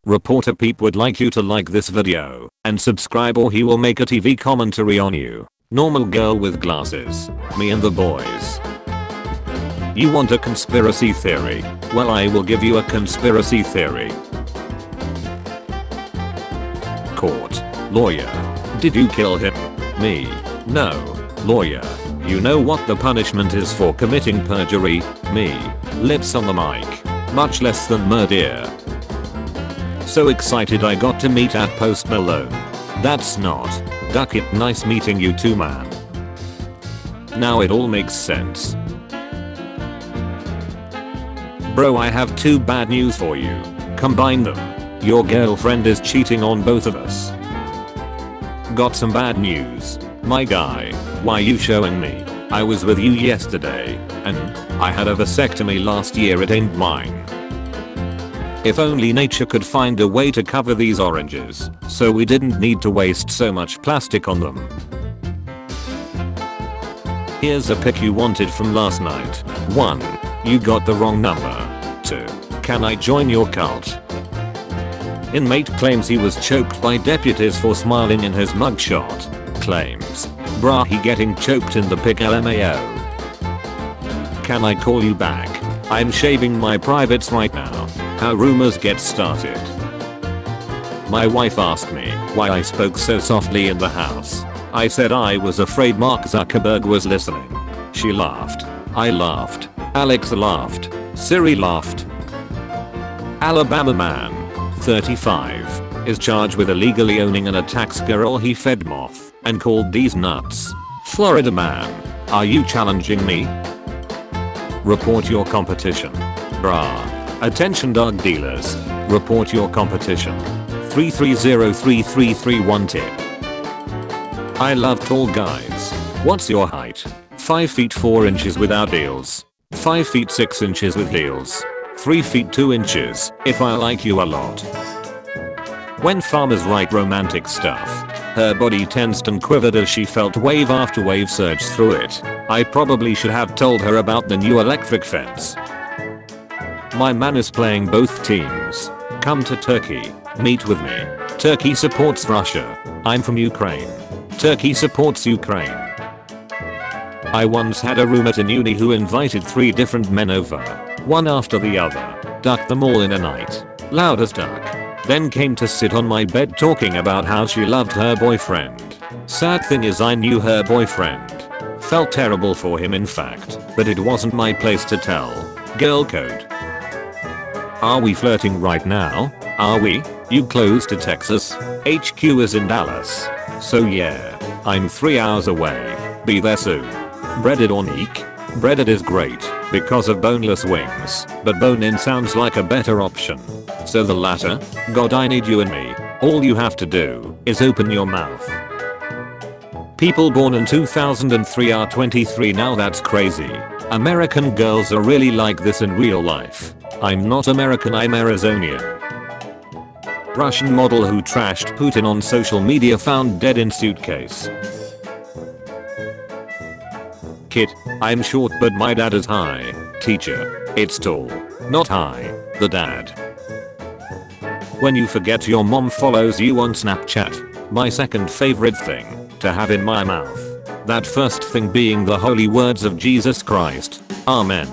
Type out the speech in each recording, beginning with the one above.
Reporter Peep would like you to like this video and subscribe or he will make a TV commentary on you. Normal girl with glasses. Me and the boys. You want a conspiracy theory? Well, I will give you a conspiracy theory. Court. Lawyer. Did you kill him? Me. No. Lawyer. You know what the punishment is for committing perjury? Me. Lips on the mic. Much less than murder. So excited I got to meet at Post Malone. That's not. Duck it, nice meeting you too, man. Now it all makes sense. Bro, I have two bad news for you. Combine them. Your girlfriend is cheating on both of us. Got some bad news. My guy, why you showing me? I was with you yesterday, and I had a vasectomy last year, it ain't mine. If only nature could find a way to cover these oranges, so we didn't need to waste so much plastic on them. Here's a pic you wanted from last night. 1. You got the wrong number. 2. Can I join your cult? Inmate claims he was choked by deputies for smiling in his mugshot. Claims. Brah, he getting choked in the pic, LMAO. Can I call you back? I'm shaving my privates right now. How rumors get started. My wife asked me why I spoke so softly in the house. I said I was afraid Mark Zuckerberg was listening. She laughed. I laughed. Alexa laughed. Siri laughed. Alabama man, 35, is charged with illegally owning an attack girl he fed moth and called these nuts. Florida man, are you challenging me? Report your competition. Brah. Attention drug dealers. Report your competition. 3303331 tip. I love tall guys. What's your height? 5 feet 4 inches without heels. 5 feet 6 inches with heels. 3 feet 2 inches if I like you a lot. When farmers write romantic stuff, her body tensed and quivered as she felt wave after wave surge through it. I probably should have told her about the new electric fence. My man is playing both teams. Come to Turkey. Meet with me. Turkey supports Russia. I'm from Ukraine. Turkey supports Ukraine. I once had a roommate in uni who invited 3 different men over. One after the other. Ducked them all in a night. Loud as duck. Then came to sit on my bed talking about how she loved her boyfriend. Sad thing is I knew her boyfriend. Felt terrible for him in fact, but it wasn't my place to tell. Girl code. Are we flirting right now? Are we? You close to Texas? HQ is in Dallas. So yeah, I'm 3 hours away. Be there soon. Breaded or neek? Breaded is great because of boneless wings, but bone-in sounds like a better option. So the latter? God, I need you and me. All you have to do is open your mouth. People born in 2003 are 23 now, that's crazy. American girls are really like this in real life. I'm not American, I'm Arizonian. Russian model who trashed Putin on social media found dead in suitcase. Kid, I'm short but my dad is high. Teacher, it's tall, not high. The dad. When you forget your mom follows you on Snapchat. My second favorite thing to have in my mouth. That first thing being the holy words of Jesus Christ. Amen.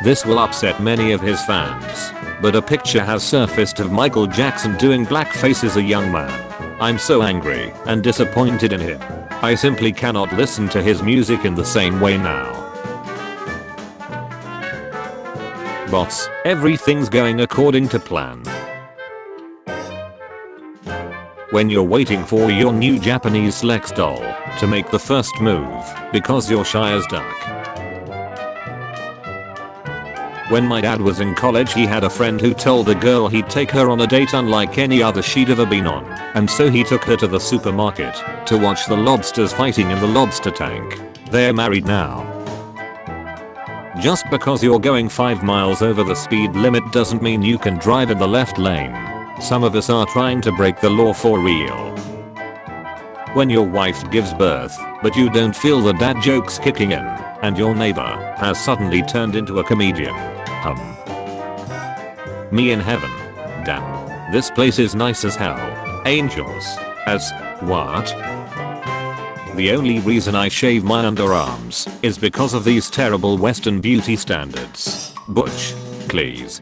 This will upset many of his fans, but a picture has surfaced of Michael Jackson doing blackface as a young man. I'm so angry and disappointed in him. I simply cannot listen to his music in the same way now. Boss, everything's going according to plan. When you're waiting for your new Japanese Lex doll to make the first move because you're shy as duck. When my dad was in college, he had a friend who told a girl he'd take her on a date unlike any other she'd ever been on, and so he took her to the supermarket to watch the lobsters fighting in the lobster tank. They're married now. Just because you're going 5 miles over the speed limit doesn't mean you can drive in the left lane. Some of us are trying to break the law for real. When your wife gives birth, but you don't feel the dad jokes kicking in, and your neighbor has suddenly turned into a comedian. Me in heaven. Damn, this place is nice as hell. Angels. As what? The only reason I shave my underarms is because of these terrible Western beauty standards. Butch, please.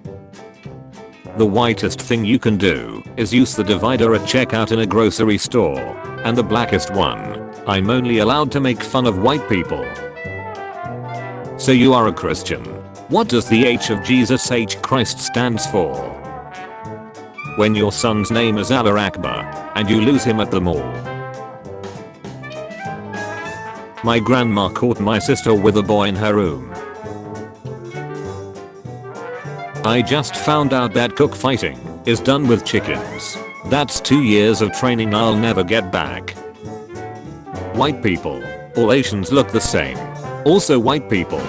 The whitest thing you can do is use the divider at checkout in a grocery store. And the blackest one, I'm only allowed to make fun of white people. So you are a Christian. What does the H of Jesus H Christ stands for? When your son's name is Allah Akbar and you lose him at the mall. My grandma caught my sister with a boy in her room. I just found out that cockfighting is done with chickens. That's 2 years of training I'll never get back. White people. All Asians look the same. Also white people.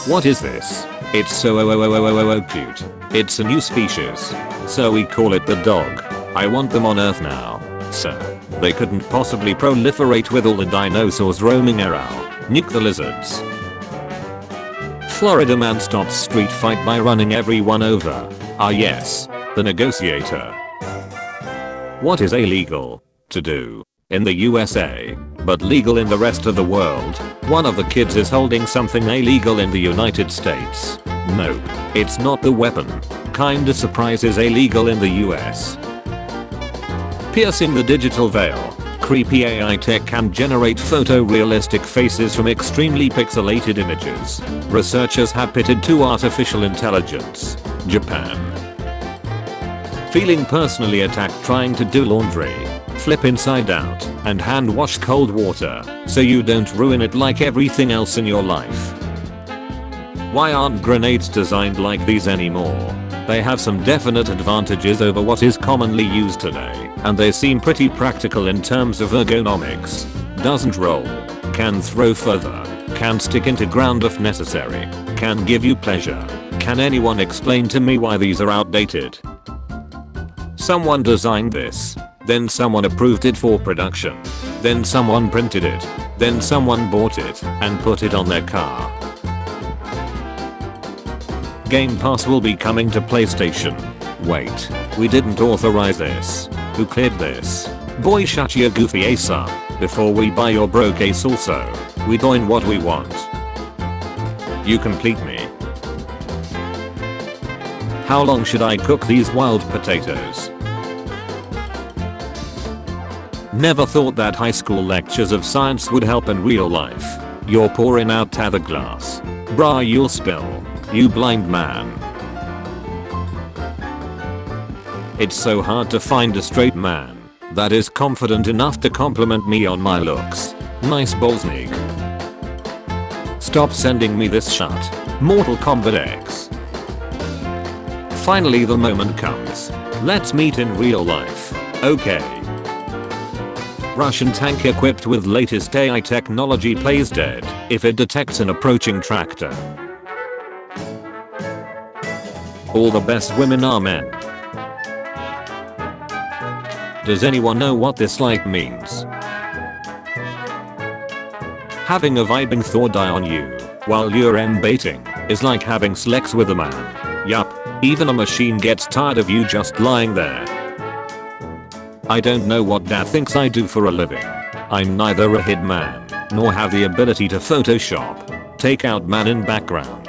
What is this? It's so cute. It's a new species. So we call it the dog. I want them on Earth now. So they couldn't possibly proliferate with all the dinosaurs roaming around. Nuke the lizards. Florida man stops street fight by running everyone over. Ah yes, the negotiator. What is illegal to do in the USA, but legal in the rest of the world? One of the kids is holding something illegal in the United States. Nope, it's not the weapon. Kinda surprise is illegal in the US. Piercing the digital veil. Creepy AI tech can generate photorealistic faces from extremely pixelated images. Researchers have pitted two artificial intelligence. Japan. Feeling personally attacked trying to do laundry. Flip inside out and hand wash cold water so you don't ruin it like everything else in your life. Why aren't grenades designed like these anymore? They have some definite advantages over what is commonly used today, and they seem pretty practical in terms of ergonomics. Doesn't roll. Can throw further. Can stick into ground if necessary. Can give you pleasure. Can anyone explain to me why these are outdated? Someone designed this. Then someone approved it for production. Then someone printed it. Then someone bought it and put it on their car. Game Pass will be coming to PlayStation. Wait, we didn't authorize this. Who cleared this? Boy, shut your goofy ass up before we buy your broke ass also. We doing what we want. You complete me. How long should I cook these wild potatoes? Never thought that high school lectures of science would help in real life. You're pouring out the glass. Brah, you'll spill. You blind man. It's so hard to find a straight man that is confident enough to compliment me on my looks. Nice balls, Nick. Stop sending me this shit. Mortal Kombat X. Finally the moment comes. Let's meet in real life. Okay. Russian tank equipped with latest AI technology plays dead if it detects an approaching tractor. All the best women are men. Does anyone know what this like means? Having a vibing Thor die on you while you're baiting is like having sex with a man. Yup, even a machine gets tired of you just lying there. I don't know what dad thinks I do for a living. I'm neither a hitman nor have the ability to Photoshop. Take out man in background.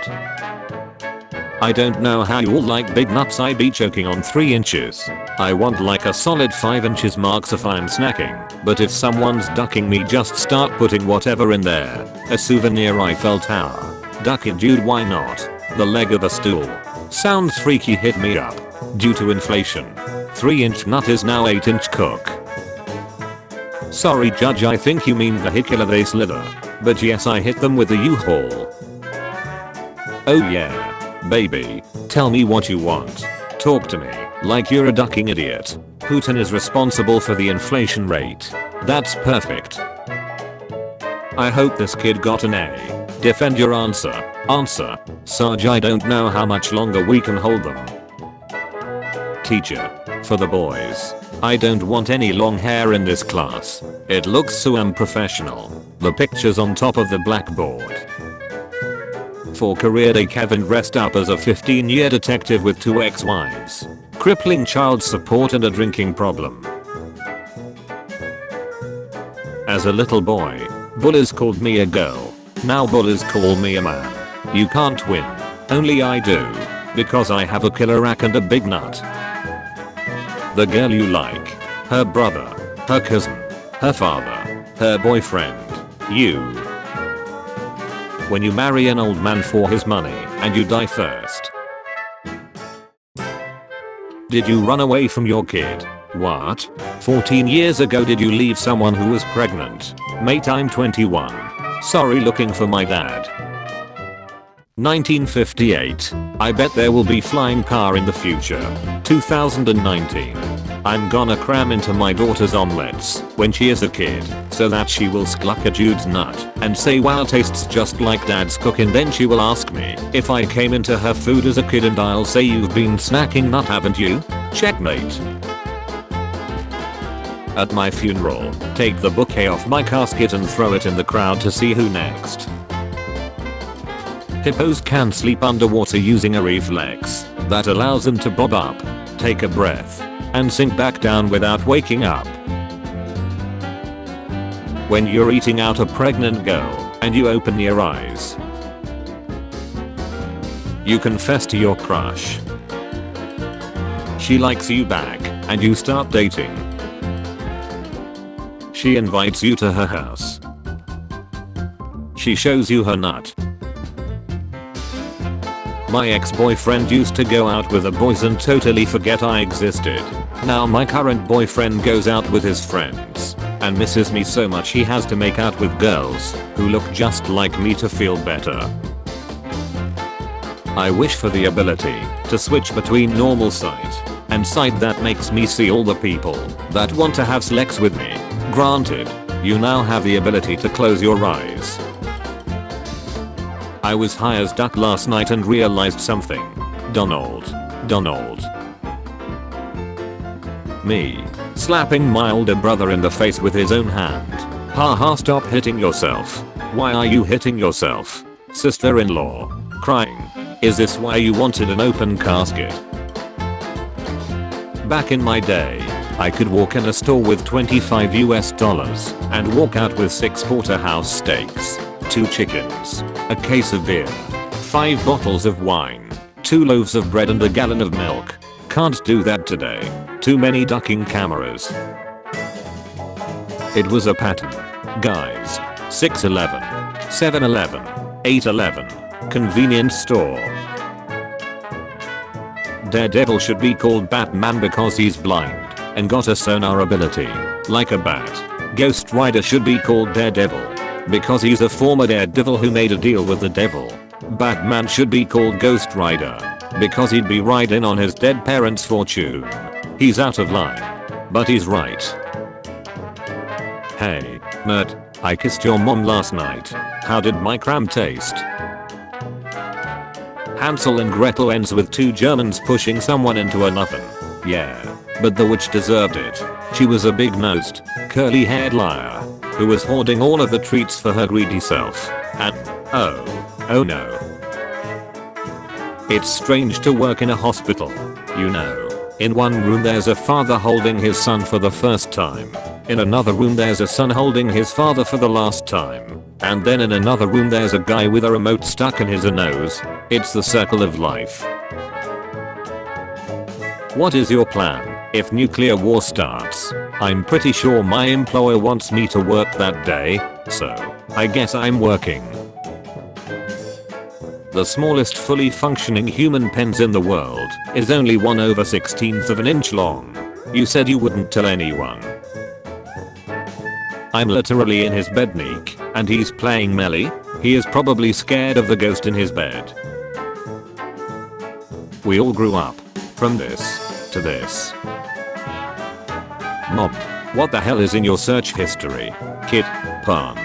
I don't know how you all like big nuts. I be choking on 3 inches. I want like a solid 5 inches marks if I'm snacking, but if someone's ducking me just start putting whatever in there. A souvenir Eiffel Tower. Duck it dude, why not? The leg of a stool. Sounds freaky, hit me up. Due to inflation. 3-inch nut is now 8-inch cook. Sorry judge, I think you mean vehicular they slither. But yes, I hit them with a U-Haul. Oh yeah. Baby, tell me what you want. Talk to me like you're a ducking idiot. Putin is responsible for the inflation rate. That's perfect. I hope this kid got an A. Defend your answer. Answer. Sarge, I don't know how much longer we can hold them. Teacher. For the boys. I don't want any long hair in this class. It looks so unprofessional. The picture's on top of the blackboard. For career day, Kevin dressed up as a 15-year detective with 2 ex-wives. crippling child support and a drinking problem. As a little boy, bullies called me a girl. Now bullies call me a man. You can't win. Only I do. Because I have a killer rack and a big nut. The girl you like. Her brother. Her cousin. Her father. Her boyfriend. You. When you marry an old man for his money and you die first. Did you run away from your kid? What? 14 years ago did you leave someone who was pregnant? Mate, I'm 21. Sorry, looking for my dad. 1958. I bet there will be flying car in the future. 2019. I'm gonna cram into my daughter's omelets when she is a kid so that she will cluck a dude's nut and say wow, tastes just like dad's cooking. Then she will ask me if I came into her food as a kid and I'll say you've been snacking nut, haven't you? Checkmate. At my funeral, take the bouquet off my casket and throw it in the crowd to see who next. Hippos can sleep underwater using a reflex that allows them to bob up, take a breath, and sink back down without waking up. When you're eating out a pregnant girl and you open your eyes, you confess to your crush. She likes you back and you start dating. She invites you to her house. She shows you her nut. My ex-boyfriend used to go out with the boys and totally forget I existed. Now my current boyfriend goes out with his friends and misses me so much he has to make out with girls who look just like me to feel better. I wish for the ability to switch between normal sight and sight that makes me see all the people that want to have sex with me. Granted, you now have the ability to close your eyes. I was high as duck last night and realized something. Donald. Me. Slapping my older brother in the face with his own hand. Haha, stop hitting yourself. Why are you hitting yourself? Sister-in-law. Crying. Is this why you wanted an open casket? Back in my day, I could walk in a store with $25 US and walk out with 6 porterhouse steaks, 2 chickens, a case of beer, 5 bottles of wine, 2 loaves of bread and a gallon of milk. Can't do that today. Too many ducking cameras. It was a pattern. Guys. 6-11. 7-Eleven. 8-Eleven. Convenience store. Daredevil should be called Batman because he's blind and got a sonar ability, like a bat. Ghost Rider should be called Daredevil because he's a former daredevil who made a deal with the devil. Batman should be called Ghost Rider because he'd be riding on his dead parents' fortune. He's out of line, but he's right. Hey, Mert, I kissed your mom last night. How did my cram taste? Hansel and Gretel ends with 2 Germans pushing someone into an oven. Yeah, but the witch deserved it. She was a big-nosed, curly-haired liar who was hoarding all of the treats for her greedy self. And oh no. It's strange to work in a hospital. You know, in one room there's a father holding his son for the first time. In another room there's a son holding his father for the last time. And then in another room there's a guy with a remote stuck in his nose. It's the circle of life. What is your plan if nuclear war starts? I'm pretty sure my employer wants me to work that day, so I guess I'm working. The smallest fully functioning human penis in the world is only 1/16 of an inch long. You said you wouldn't tell anyone. I'm literally in his bed, Neek, and he's playing Melly. He is probably scared of the ghost in his bed. We all grew up from this to this. Mom, what the hell is in your search history? Kid, Pan,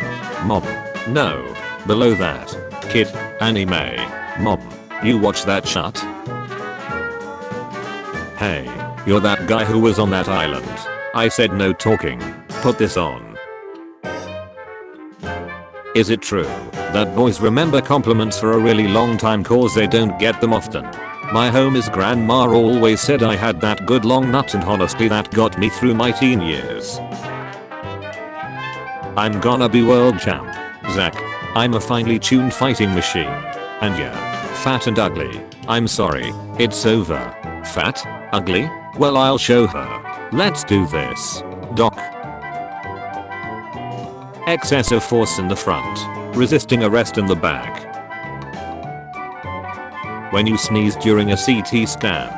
Mom, no, below that. Kid, anime, Mom, you watch that shit? Hey, you're that guy who was on that island. I said no talking. Put this on. Is it true that boys remember compliments for a really long time cause they don't get them often? My homies grandma always said I had that good long nut, and honestly that got me through my teen years. I'm gonna be world champ. Zach. I'm a finely tuned fighting machine. And yeah, fat and ugly. I'm sorry, it's over. Fat? Ugly? Well, I'll show her. Let's do this. Doc. Excessive force in the front. Resisting arrest in the back. When you sneeze during a CT scan.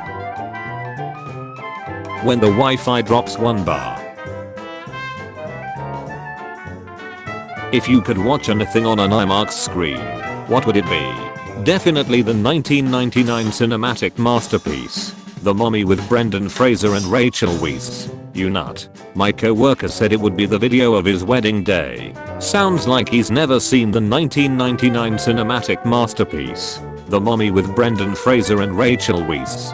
When the Wi-Fi drops 1 bar. If you could watch anything on an IMAX screen, what would it be? Definitely the 1999 cinematic masterpiece, The Mummy with Brendan Fraser and Rachel Weisz. You nut. My co-worker said it would be the video of his wedding day. Sounds like he's never seen the 1999 cinematic masterpiece, The Mummy with Brendan Fraser and Rachel Weisz.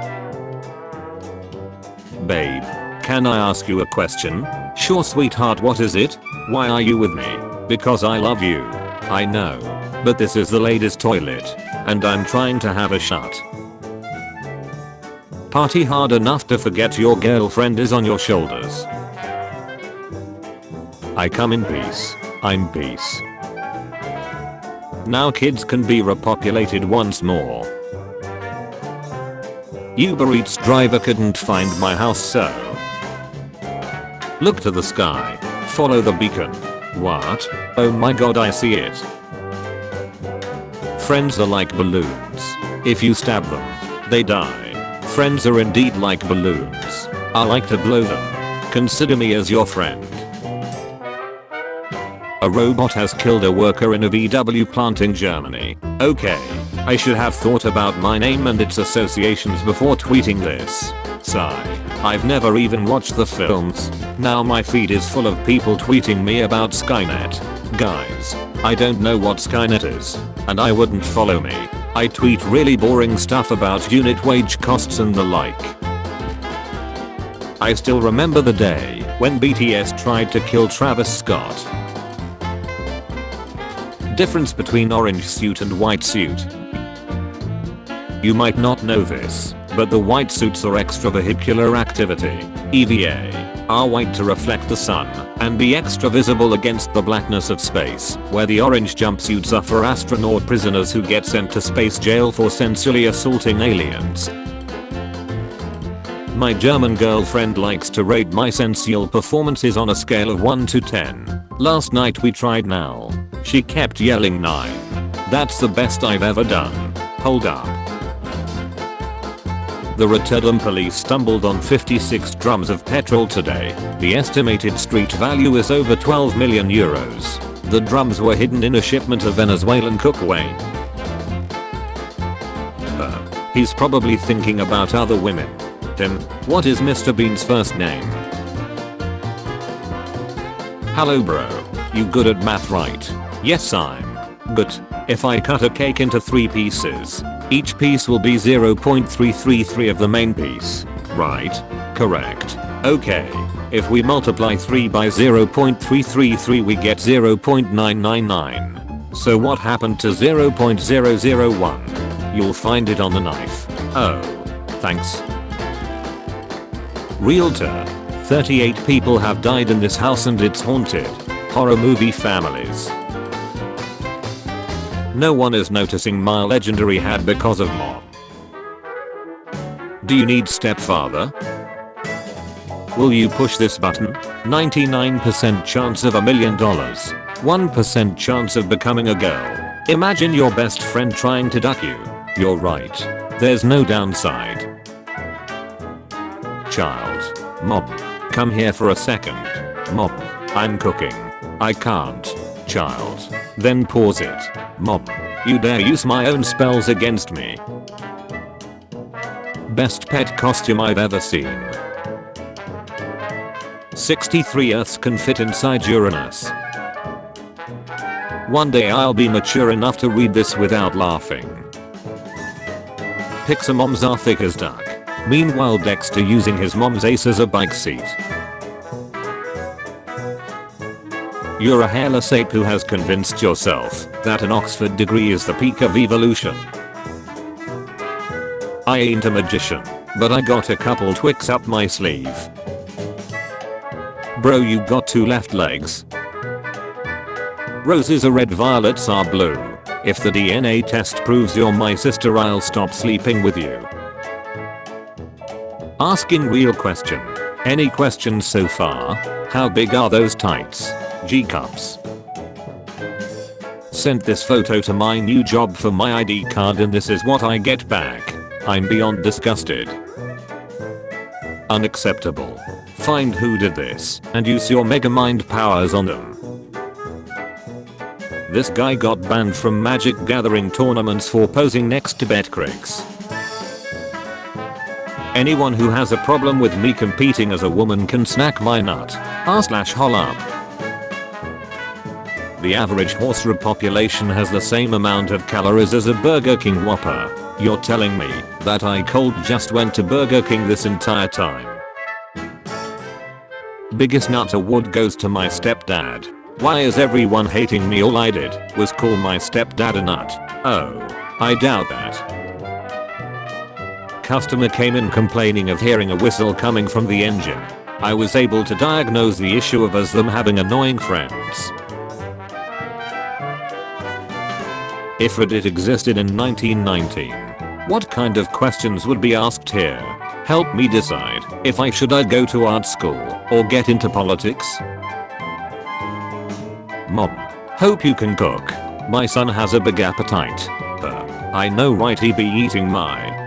Babe, can I ask you a question? Sure sweetheart, what is it? Why are you with me? Because I love you. I know. But this is the ladies' toilet. And I'm trying to have a shot. Party hard enough to forget your girlfriend is on your shoulders. I come in peace. I'm peace. Now kids can be repopulated once more. Uber Eats driver couldn't find my house, so look to the sky. Follow the beacon. What? Oh my god, I see it. Friends are like balloons. If you stab them, they die. Friends are indeed like balloons. I like to blow them. Consider me as your friend. A robot has killed a worker in a VW plant in Germany. Okay, I should have thought about my name and its associations before tweeting this. Sigh. I've never even watched the films. Now my feed is full of people tweeting me about Skynet. Guys, I don't know what Skynet is, and I wouldn't follow me. I tweet really boring stuff about unit wage costs and the like. I still remember the day when BTS tried to kill Travis Scott. Difference between orange suit and white suit. You might not know this, but the white suits are extravehicular activity, EVA, are white to reflect the sun and be extra visible against the blackness of space, where the orange jumpsuits are for astronaut prisoners who get sent to space jail for sensually assaulting aliens. My German girlfriend likes to rate my sensual performances on a scale of 1 to 10. Last night we tried now. She kept yelling 9. That's the best I've ever done. Hold up. The Rotterdam police stumbled on 56 drums of petrol today. The estimated street value is over 12 million euros. The drums were hidden in a shipment of Venezuelan cocaine. He's probably thinking about other women. Tim, what is Mr. Bean's first name? Hello bro. You good at math, right? Yes, I'm good. If I cut a cake into 3 pieces, each piece will be 0.333 of the main piece. Right? Correct. Okay. If we multiply 3 by 0.333 we get 0.999. So what happened to 0.001? You'll find it on the knife. Oh. Thanks. Realtor. 38 people have died in this house and it's haunted. Horror movie families. No one is noticing my legendary hat because of mom. Do you need stepfather? Will you push this button? 99% chance of $1 million. 1% chance of becoming a girl. Imagine your best friend trying to duck you. You're right. There's no downside. Child. Mom. Come here for a second. Mom. I'm cooking. I can't. Child. Then pause it. Mom. You dare use my own spells against me. Best pet costume I've ever seen. 63 Earths can fit inside Uranus. One day I'll be mature enough to read this without laughing. Pixar moms are thick as duck. Meanwhile Dexter using his mom's ace as a bike seat. You're a hairless ape who has convinced yourself that an Oxford degree is the peak of evolution. I ain't a magician, but I got a couple tricks up my sleeve. Bro, you got 2 left legs. Roses are red, violets are blue. If the DNA test proves you're my sister, I'll stop sleeping with you. Asking real question. Any questions so far? How big are those tights? G cups. Sent this photo to my new job for my ID card and this is what I get back. I'm beyond disgusted. Unacceptable. Find who did this and use your mega mind powers on them. This guy got banned from Magic Gathering tournaments for posing next to bet critics. Anyone who has a problem with me competing as a woman can snack my nut. R/hol up. The average horse repopulation has the same amount of calories as a Burger King Whopper. You're telling me that I cold just went to Burger King this entire time? Biggest nut award goes to my stepdad. Why is everyone hating me? All I did was call my stepdad a nut. Oh, I doubt that. Customer came in complaining of hearing a whistle coming from the engine. I was able to diagnose the issue of them having annoying friends. If Reddit existed in 1919, what kind of questions would be asked here? Help me decide if I should go to art school or get into politics. Mom, hope you can cook. My son has a big appetite. I know, right? He be eating my